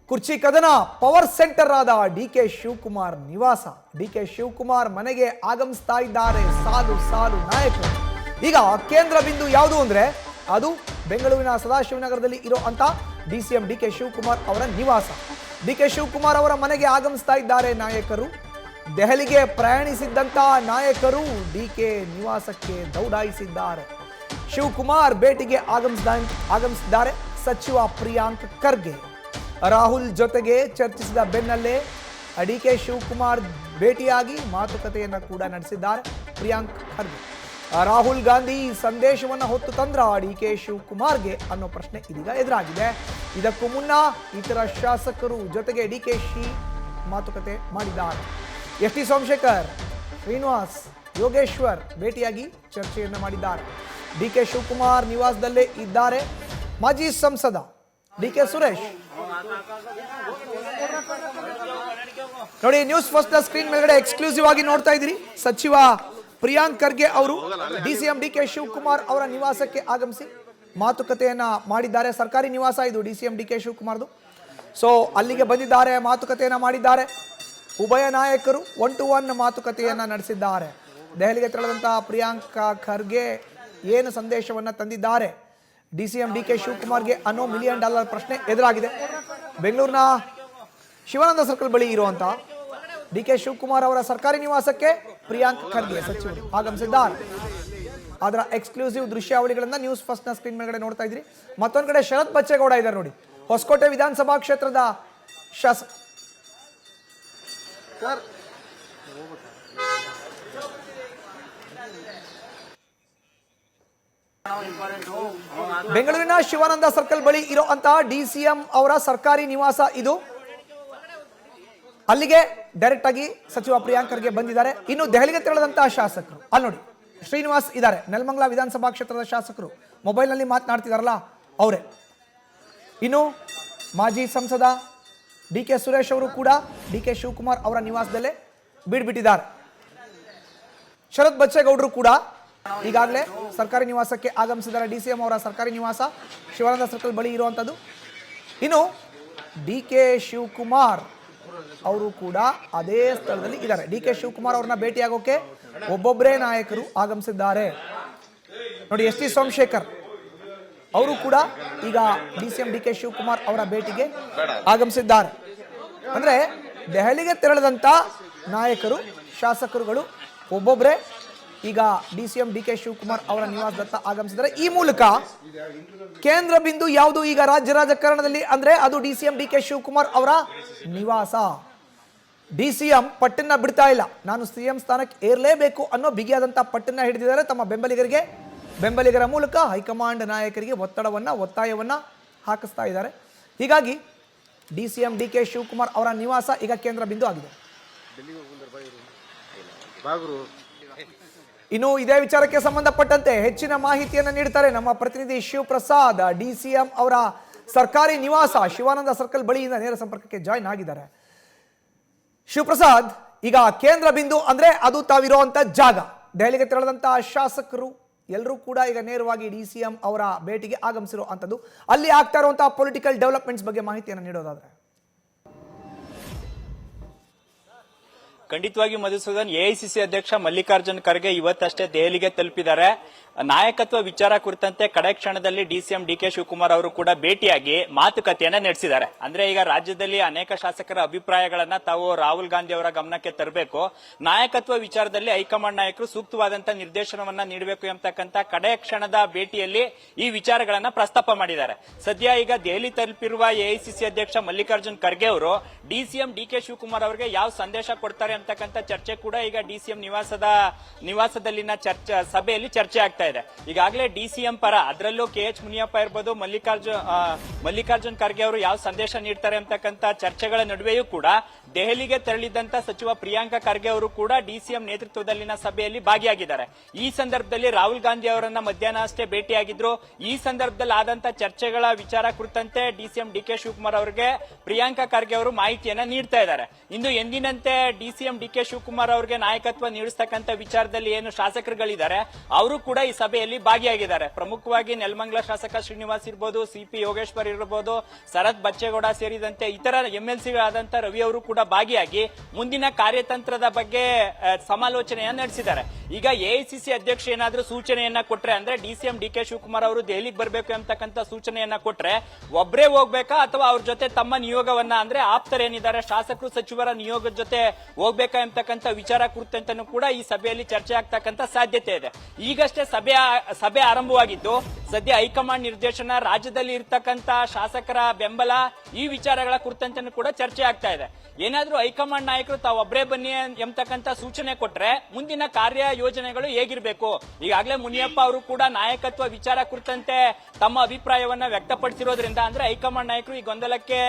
ಕುರ್ಚಿ ಕದನ power centre ಆದ ಡಿಕೆ ಶಿವಕುಮಾರ್ ನಿವಾಸ. ಡಿಕೆ ಶಿವಕುಮಾರ್ ಮನೆಗೆ ಆಗಮಿಸ್ತಾ ಇದ್ದಾರೆ ಸಾಲು ಸಾಲು ನಾಯಕರು. ಈಗ ಕೇಂದ್ರ ಬಿಂದು ಯಾವುದು ಅಂದ್ರೆ ಅದು ಬೆಂಗಳೂರಿನ ಸದಾಶಿವನಗರದಲ್ಲಿ ಇರೋ ಅಂತ ಡಿಸಿಎಂ ಡಿಕೆ ಶಿವಕುಮಾರ್ ಅವರ ನಿವಾಸ. ಡಿಕೆ ಶಿವಕುಮಾರ್ ಅವರ ಮನೆಗೆ ಆಗಮಿಸ್ತಾ ಇದ್ದಾರೆ ನಾಯಕರು. ದೆಹಲಿಗೆ ಪ್ರಯಾಣಿಸಿದ್ದಂತ ನಾಯಕರು ಡಿಕೆ ನಿವಾಸಕ್ಕೆ ದೌಡಾಯಿಸಿದ್ದಾರೆ. ಶಿವಕುಮಾರ್ ಭೇಟಿಗೆ ಆಗಮಿಸಿದ್ದಾರೆ ಸಚಿವ ಪ್ರಿಯಾಂಕ್ ಖರ್ಗೆ. ರಾಹುಲ್ ಜೊತೆಗೆ ಚರ್ಚಿಸಿದ ಬೆನ್ನಲ್ಲೇ ಡಿಕೆ ಶಿವಕುಮಾರ್ ಭೇಟಿಯಾಗಿ ಮಾತುಕತೆಯನ್ನ ಕೂಡ ನಡೆಸಿದ್ದಾರೆ ಪ್ರಿಯಾಂಕ್ ಖರ್ಗೆ. ರಾಹುಲ್ ಗಾಂಧಿ ಸಂದೇಶವನ್ನು ಹೊತ್ತು ತಂದ್ರ ಡಿಕೆ ಶಿವಕುಮಾರ್ಗೆ ಅನ್ನೋ ಪ್ರಶ್ನೆ ಇದೀಗ ಎದುರಾಗಿದೆ. ಇದಕ್ಕೂ ಮುನ್ನ ಇತರ ಶಾಸಕರು ಜೊತೆಗೆ ಡಿಕೆಶಿ ಮಾತುಕತೆ ಮಾಡಿದ್ದಾರೆ. ಎಸ್ ಟಿ ಸೋಮಶೇಖರ್, ಶ್ರೀನಿವಾಸ್, ಯೋಗೇಶ್ವರ್ ಭೇಟಿಯಾಗಿ ಚರ್ಚೆಯನ್ನ ಮಾಡಿದ್ದಾರೆ. ಡಿಕೆ ಶಿವಕುಮಾರ್ ನಿವಾಸದಲ್ಲೇ ಇದ್ದಾರೆ ಮಾಜಿ ಸಂಸದ ಡಿಕೆ ಸುರೇಶ್. ನೋಡಿ, ನ್ಯೂಸ್ ಫಸ್ಟ್ ಸ್ಕ್ರೀನ್ ಮೇಲ್ಗಡೆ ಎಕ್ಸ್ಕ್ಲೂಸಿವ್ ಆಗಿ ನೋಡ್ತಾ ಇದ್ದೀರಿ. ಸಚಿವ ಪ್ರಿಯಾಂಕ್ ಖರ್ಗೆ ಅವರು ಡಿಸಿಎಂ ಡಿಕೆ ಶಿವಕುಮಾರ್ ಅವರ ನಿವಾಸಕ್ಕೆ ಆಗಮಿಸಿ ಮಾತುಕತೆಯನ್ನ ಮಾಡಿದ್ದಾರೆ. ಸರ್ಕಾರಿ ನಿವಾಸ ಇದು ಡಿಸಿಎಂ ಡಿಕೆ ಶಿವಕುಮಾರ್ದು. ಸೊ ಅಲ್ಲಿಗೆ ಬಂದಿದ್ದಾರೆ, ಮಾತುಕತೆಯನ್ನ ಮಾಡಿದ್ದಾರೆ. ಉಭಯ ನಾಯಕರು 1-to-1 ಮಾತುಕತೆಯನ್ನ ನಡೆಸಿದ್ದಾರೆ. ದೆಹಲಿಗೆ ತೆರಳಿದಂತಹ ಪ್ರಿಯಾಂಕ್ ಖರ್ಗೆ ಏನು ಸಂದೇಶವನ್ನ ತಂದಿದ್ದಾರೆ ಡಿಸಿಎಂ ಡಿಕೆ ಶಿವಕುಮಾರ್ಗೆ ಅನ್ನೋ $1 million ಪ್ರಶ್ನೆ ಎದುರಾಗಿದೆ. ಬೆಂಗಳೂರಿನ ಶಿವಾನಂದ ಸರ್ಕಲ್ ಬಳಿ ಇರುವಂತ ಡಿಕೆ ಶಿವಕುಮಾರ್ ಅವರ ಸರ್ಕಾರಿ ನಿವಾಸಕ್ಕೆ ಪ್ರಿಯಾಂಕ್ ಖರ್ಗೆ ಸಚಿವರು ಆಗಮಿಸಿದ್ದಾರೆ. ಅದರ ಎಕ್ಸ್ಕ್ಲೂಸಿವ್ ದೃಶ್ಯಾವಳಿಗಳನ್ನ ನ್ಯೂಸ್ ಫಸ್ಟ್ ನ ಸ್ಕ್ರೀನ್ ಮೇಲ್ಗಡೆ ನೋಡ್ತಾ ಇದ್ರಿ. ಮತ್ತೊಂದು ಕಡೆ ಶರತ್ ಬಚ್ಚೇಗೌಡ ಇದ್ದಾರೆ ನೋಡಿ, ಹೊಸಕೋಟೆ ವಿಧಾನಸಭಾ ಕ್ಷೇತ್ರದ ಶಾಸಕ. ಬೆಂಗಳೂರಿನ ಶಿವಾನಂದ ಸರ್ಕಲ್ ಬಳಿ ಇರುವಂತಹ ಡಿಸಿಎಂ ಅವರ ಸರ್ಕಾರಿ ನಿವಾಸ ಇದು. ಅಲ್ಲಿಗೆ ಡೈರೆಕ್ಟ್ ಆಗಿ ಸಚಿವ ಪ್ರಿಯಾಂಕ್ ಖರ್ಗೆ ಬಂದಿದ್ದಾರೆ. ಇನ್ನು ದೆಹಲಿಗೆ ತೆರಳಿದಂತಹ ಶಾಸಕರು ಅಲ್ಲಿ ನೋಡಿ, ಶ್ರೀನಿವಾಸ್ ಇದ್ದಾರೆ, ನೆಲಮಂಗಲ ವಿಧಾನಸಭಾ ಕ್ಷೇತ್ರದ ಶಾಸಕರು, ಮೊಬೈಲ್ ನಲ್ಲಿ ಮಾತನಾಡ್ತಿದಾರಲ್ಲ ಅವರೇ. ಇನ್ನು ಮಾಜಿ ಸಂಸದ ಡಿಕೆ ಸುರೇಶ್ ಅವರು ಕೂಡ ಡಿಕೆ ಶಿವಕುಮಾರ್ ಅವರ ನಿವಾಸದಲ್ಲೇ ಬೀಡ್ಬಿಟ್ಟಿದ್ದಾರೆ. ಶರತ್ ಬಚ್ಚೇಗೌಡರು ಕೂಡ ಈಗಾಗಲೇ ಸರ್ಕಾರಿ ನಿವಾಸಕ್ಕೆ ಆಗಮಿಸಿದ್ದಾರೆ. ಡಿಸಿಎಂ ಅವರ ಸರ್ಕಾರಿ ನಿವಾಸ ಶಿವಾನಂದ ಸರ್ಕಲ್ ಬಳಿ ಇರುವಂತದ್ದು. ಇನ್ನು ಡಿಕೆ ಶಿವಕುಮಾರ್ ಅವರು ಕೂಡ ಅದೇ ಸ್ಥಳದಲ್ಲಿ ಇದ್ದಾರೆ. ಡಿಕೆ ಶಿವಕುಮಾರ್ ಅವ್ರನ್ನ ಭೇಟಿಯಾಗೋಕೆ ಒಬ್ಬೊಬ್ಬರೇ ನಾಯಕರು ಆಗಮಿಸಿದ್ದಾರೆ. ನೋಡಿ, ಎಸ್ ಟಿ ಸೋಮಶೇಖರ್ ಅವರು ಕೂಡ ಈಗ ಡಿಸಿಎಂ ಡಿಕೆ ಶಿವಕುಮಾರ್ ಅವರ ಭೇಟಿಗೆ ಆಗಮಿಸಿದ್ದಾರೆ. ಅಂದ್ರೆ ದೆಹಲಿಗೆ ತೆರಳಿದಂತ ನಾಯಕರು ಶಾಸಕರುಗಳು ಒಬ್ಬೊಬ್ಬರೇ ಈಗ ಡಿಸಿಎಂ ಡಿಕೆ ಶಿವಕುಮಾರ್ ಅವರ ನಿವಾಸದತ್ತ ಆಗಮಿಸಿದ್ದಾರೆ. ಈ ಮೂಲಕ ಕೇಂದ್ರ ಬಿಂದು ಯಾವುದು ಈಗ ರಾಜ್ಯ ರಾಜಕಾರಣದಲ್ಲಿ ಅಂದ್ರೆ ಅದು ಡಿಸಿಎಂ ಡಿಕೆ ಶಿವಕುಮಾರ್ ಅವರ ನಿವಾಸ. ಡಿಸಿಎಂ ಪಟ್ಟನ್ನ ಬಿಡ್ತಾ ಇಲ್ಲ, ನಾನು ಸಿಎಂ ಸ್ಥಾನಕ್ಕೆ ಏರ್ಲೇಬೇಕು ಅನ್ನೋ ಬಿಗಿಯಾದಂತಹ ಪಟ್ಟನ್ನ ಹಿಡಿದಿದ್ದಾರೆ. ತಮ್ಮ ಬೆಂಬಲಿಗರ ಮೂಲಕ ಹೈಕಮಾಂಡ್ ನಾಯಕರಿಗೆ ಒತ್ತಾಯವನ್ನ ಹಾಕಿಸ್ತಾ ಇದ್ದಾರೆ. ಹೀಗಾಗಿ ಡಿಸಿಎಂ ಡಿಕೆ ಶಿವಕುಮಾರ್ ಅವರ ನಿವಾಸ ಈಗ ಕೇಂದ್ರ ಬಿಂದು ಆಗಿದೆ. ಇನ್ನು ಇದೇ ವಿಚಾರಕ್ಕೆ ಸಂಬಂಧಪಟ್ಟಂತೆ ಹೆಚ್ಚಿನ ಮಾಹಿತಿಯನ್ನು ನೀಡುತ್ತಾರೆ ನಮ್ಮ ಪ್ರತಿನಿಧಿ ಶಿವಪ್ರಸಾದ್. ಡಿಸಿಎಂ ಅವರ ಸರ್ಕಾರಿ ನಿವಾಸ ಶಿವಾನಂದ ಸರ್ಕಲ್ ಬಳಿಯಿಂದ ನೇರ ಸಂಪರ್ಕಕ್ಕೆ ಜಾಯಿನ್ ಆಗಿದ್ದಾರೆ. ಶಿವಪ್ರಸಾದ್, ಈಗ ಕೇಂದ್ರ ಬಿಂದು ಅಂದ್ರೆ ಅದು ತಾವಿರುವಂತ ಜಾಗ. ದೆಹಲಿಗೆ ತೆರಳಿದಂತಹ ಶಾಸಕರು ಎಲ್ಲರೂ ಕೂಡ ಈಗ ನೇರವಾಗಿ ಡಿಸಿಎಂ ಅವರ ಭೇಟಿಗೆ ಆಗಮಿಸಿರುವಂತದ್ದು. ಅಲ್ಲಿ ಆಗ್ತಾ ಇರುವಂತಹ ಪೊಲಿಟಿಕಲ್ ಡೆವಲಪ್ಮೆಂಟ್ಸ್ ಬಗ್ಗೆ ಮಾಹಿತಿಯನ್ನು ನೀಡೋದಾದ್ರೆ. ಖಂಡಿತವಾಗಿ ಮಧುಸೂದನ್, ಎಐಸಿಸಿ ಅಧ್ಯಕ್ಷ ಮಲ್ಲಿಕಾರ್ಜುನ್ ಖರ್ಗೆ ಇವತ್ತಷ್ಟೇ ದೆಹಲಿಗೆ ತಲುಪಿದ್ದಾರೆ. ನಾಯಕತ್ವ ವಿಚಾರ ಕುರಿತಂತೆ ಕಡೆ ಕ್ಷಣದಲ್ಲಿ ಡಿಸಿಎಂ ಡಿಕೆ ಶಿವಕುಮಾರ್ ಅವರು ಕೂಡ ಭೇಟಿಯಾಗಿ ಮಾತುಕತೆಯನ್ನ ನಡೆಸಿದ್ದಾರೆ. ಅಂದ್ರೆ ಈಗ ರಾಜ್ಯದಲ್ಲಿ ಅನೇಕ ಶಾಸಕರ ಅಭಿಪ್ರಾಯಗಳನ್ನ ತಾವು ರಾಹುಲ್ ಗಾಂಧಿ ಅವರ ಗಮನಕ್ಕೆ ತರಬೇಕು, ನಾಯಕತ್ವ ವಿಚಾರದಲ್ಲಿ ಹೈಕಮಾಂಡ್ ನಾಯಕರು ಸೂಕ್ತವಾದಂತಹ ನಿರ್ದೇಶನವನ್ನ ನೀಡಬೇಕು ಎಂಬತಕ್ಕಂತ ಕಡೆ ಕ್ಷಣದ ಭೇಟಿಯಲ್ಲಿ ಈ ವಿಚಾರಗಳನ್ನ ಪ್ರಸ್ತಾಪ ಮಾಡಿದ್ದಾರೆ. ಸದ್ಯ ಈಗ ದೆಹಲಿ ತಲುಪಿರುವ ಎಐಸಿಸಿ ಅಧ್ಯಕ್ಷ ಮಲ್ಲಿಕಾರ್ಜುನ್ ಖರ್ಗೆ ಅವರು ಡಿಸಿಎಂ ಡಿಕೆ ಶಿವಕುಮಾರ್ ಅವರಿಗೆ ಯಾವ ಸಂದೇಶ ಕೊಡ್ತಾರೆ ಅಂತಕ್ಕಂಥ ಚರ್ಚೆ ಕೂಡ ಈಗ ಡಿಸಿಎಂ ನಿವಾಸದಲ್ಲಿನ ಸಭೆಯಲ್ಲಿ ಚರ್ಚೆ ಆಗ್ತಾ ಇದೆ. ಈಗಾಗಲೇ ಡಿಸಿಎಂ ಪರ, ಅದರಲ್ಲೂ ಕೆಎಚ್ ಮುನಿಯಪ್ಪ ಇರ್ಬೋದು, ಮಲ್ಲಿಕಾರ್ಜುನ್ ಖರ್ಗೆ ಅವರು ಯಾವ ಸಂದೇಶ ನೀಡ್ತಾರೆ ಅಂತಕ್ಕಂಥ ಚರ್ಚೆಗಳ ನಡುವೆಯೂ ಕೂಡ ದೆಹಲಿಗೆ ತೆರಳಿದಂತ ಸಚಿವ ಪ್ರಿಯಾಂಕ ಖರ್ಗೆ ಅವರು ಕೂಡ ಡಿಸಿಎಂ ನೇತೃತ್ವದಲ್ಲಿನ ಸಭೆಯಲ್ಲಿ ಭಾಗಿಯಾಗಿದ್ದಾರೆ. ಈ ಸಂದರ್ಭದಲ್ಲಿ ರಾಹುಲ್ ಗಾಂಧಿ ಅವರನ್ನ ಮಧ್ಯಾಹ್ನ ಅಷ್ಟೇ ಭೇಟಿಯಾಗಿದ್ರು. ಈ ಸಂದರ್ಭದಲ್ಲಿ ಆದಂತ ಚರ್ಚೆಗಳ ವಿಚಾರ ಕುರಿತಂತೆ ಡಿಸಿಎಂ ಡಿಕೆ ಶಿವಕುಮಾರ್ ಅವರಿಗೆ ಪ್ರಿಯಾಂಕ ಖರ್ಗೆ ಅವರು ಮಾಹಿತಿಯನ್ನ ನೀಡ್ತಾ ಇದ್ದಾರೆ. ಇಂದು ಎಂದಿನಂತೆ DCM CM D K Shivakumar ಅವರಿಗೆ ನಾಯಕತ್ವ ನೀಡಿಸ್ತಕ್ಕಂಥ ವಿಚಾರದಲ್ಲಿ ಏನು ಶಾಸಕರುಗಳಿದ್ದಾರೆ ಅವರು ಕೂಡ ಈ ಸಭೆಯಲ್ಲಿ ಭಾಗಿಯಾಗಿದ್ದಾರೆ. ಪ್ರಮುಖವಾಗಿ ನೆಲಮಂಗಲ ಶಾಸಕ ಶ್ರೀನಿವಾಸ್ ಇರ್ಬೋದು, ಸಿಪಿ ಯೋಗೇಶ್ವರ್ ಇರಬಹುದು, ಶರತ್ ಬಚ್ಚೇಗೌಡ ಸೇರಿದಂತೆ ಇತರ ಎಂಎಲ್ಸಿಗಳಾದಂತ ರವಿ ಅವರು ಕೂಡ ಭಾಗಿಯಾಗಿ ಮುಂದಿನ ಕಾರ್ಯತಂತ್ರದ ಬಗ್ಗೆ ಸಮಾಲೋಚನೆಯನ್ನ ನಡೆಸಿದ್ದಾರೆ. ಈಗ ಎಐಸಿಸಿ ಅಧ್ಯಕ್ಷ ಏನಾದ್ರೂ ಸೂಚನೆಯನ್ನ ಕೊಟ್ರೆ, ಅಂದ್ರೆ ಡಿಸಿಎಂ ಡಿ ಕೆ ಶಿವಕುಮಾರ್ ಅವರು ದೆಹಲಿಗೆ ಬರಬೇಕು ಎಂಬತಕ್ಕಂಥ ಸೂಚನೆಯನ್ನ ಕೊಟ್ರೆ ಒಬ್ಬರೇ ಹೋಗ್ಬೇಕಾ ಅಥವಾ ಅವ್ರ ಜೊತೆ ತಮ್ಮ ನಿಯೋಗವನ್ನ, ಅಂದ್ರೆ ಆಪ್ತರೇನಿದ್ದಾರೆ ಶಾಸಕರು ಸಚಿವರ ನಿಯೋಗದ ಜೊತೆ ಹೋಗ್ಬೇಕಾ ಎಂಬತಕ್ಕಂಥ ವಿಚಾರ ಕುರಿತಂತನೂ ಕೂಡ ಈ ಸಭೆಯಲ್ಲಿ ಚರ್ಚೆ ಆಗ್ತಕ್ಕಂಥ ಸಾಧ್ಯತೆ ಇದೆ. ಈಗಷ್ಟೇ ಸಭೆ ಆರಂಭವಾಗಿದ್ದು ಸದ್ಯ ಹೈಕಮಾಂಡ್ ನಿರ್ದೇಶನ, ರಾಜ್ಯದಲ್ಲಿ ಇರ್ತಕ್ಕಂಥ ಶಾಸಕರ ಬೆಂಬಲ, ಈ ವಿಚಾರಗಳ ಕುರಿತಂತೆನೂ ಕೂಡ ಚರ್ಚೆ ಆಗ್ತಾ ಇದೆ. ಏನಾದ್ರೂ ಹೈಕಮಾಂಡ್ ನಾಯಕರು ತಾವೊಬ್ಬರೇ ಬನ್ನಿ ಎಂಬತಕ್ಕಂಥ ಸೂಚನೆ ಕೊಟ್ರೆ ಮುಂದಿನ ಕಾರ್ಯ ಯೋಜನೆಗಳು ಹೇಗಿರಬೇಕು? ಈಗಾಗಲೇ ಮುನಿಯಪ್ಪ ಅವರು ಕೂಡ ನಾಯಕತ್ವ ವಿಚಾರ ಕುರಿತಂತೆ ತಮ್ಮ ಅಭಿಪ್ರಾಯವನ್ನ ವ್ಯಕ್ತಪಡಿಸಿರೋದ್ರಿಂದ, ಅಂದ್ರೆ ಹೈಕಮಾಂಡ್ ನಾಯಕರು ಈ ಗೊಂದಲಕ್ಕೆ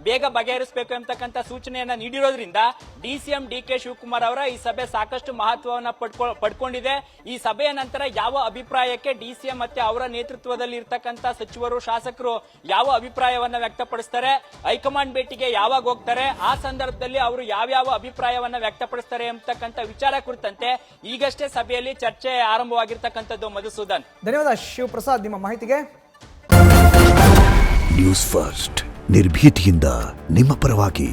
ಬೇಗ ಬಗೆಹರಿಸಬೇಕು ಎಂಬತಕ್ಕಂಥ ಸೂಚನೆಯನ್ನ ನೀಡಿರೋದ್ರಿಂದ ಡಿಸಿಎಂ ಡಿ ಕೆ ಶಿವಕುಮಾರ್ ಅವರ ಈ ಸಭೆ ಸಾಕಷ್ಟು ಮಹತ್ವವನ್ನ ಪಡ್ಕೊಂಡಿದೆ. ಈ ಸಭೆಯ ನಂತರ ಯಾವ ಅಭಿಪ್ರಾಯಕ್ಕೆ ಡಿಸಿಎಂ ಮತ್ತೆ ಅವರ ನೇತೃತ್ವದಲ್ಲಿ ಇರ್ತಕ್ಕಂಥ ಸಚಿವರು, ಶಾಸಕರು ಯಾವ ಅಭಿಪ್ರಾಯವನ್ನ ವ್ಯಕ್ತಪಡಿಸ್ತಾರೆ, ಹೈಕಮಾಂಡ್ ಭೇಟಿಗೆ ಯಾವಾಗ ಹೋಗ್ತಾರೆ, ಆ ಸಂದರ್ಭದಲ್ಲಿ ಅವರು ಯಾವ್ಯಾವ ಅಭಿಪ್ರಾಯವನ್ನ ವ್ಯಕ್ತಪಡಿಸ್ತಾರೆ ಎಂಬತಕ್ಕಂಥ ವಿಚಾರ ಕುರಿತಂತೆ ಈಗಷ್ಟೇ ಸಭೆಯಲ್ಲಿ ಚರ್ಚೆ ಆರಂಭವಾಗಿರ್ತಕ್ಕಂಥದ್ದು. ಮಧುಸೂದನ್, ಧನ್ಯವಾದ ಶಿವಪ್ರಸಾದ್ ನಿಮ್ಮ ಮಾಹಿತಿಗೆ. ನ್ಯೂಸ್ ಫಸ್ಟ್ ನಿರ್ಭೀತಿಯಿಂದ ನಿಮ್ಮ ಪರವಾಗಿ.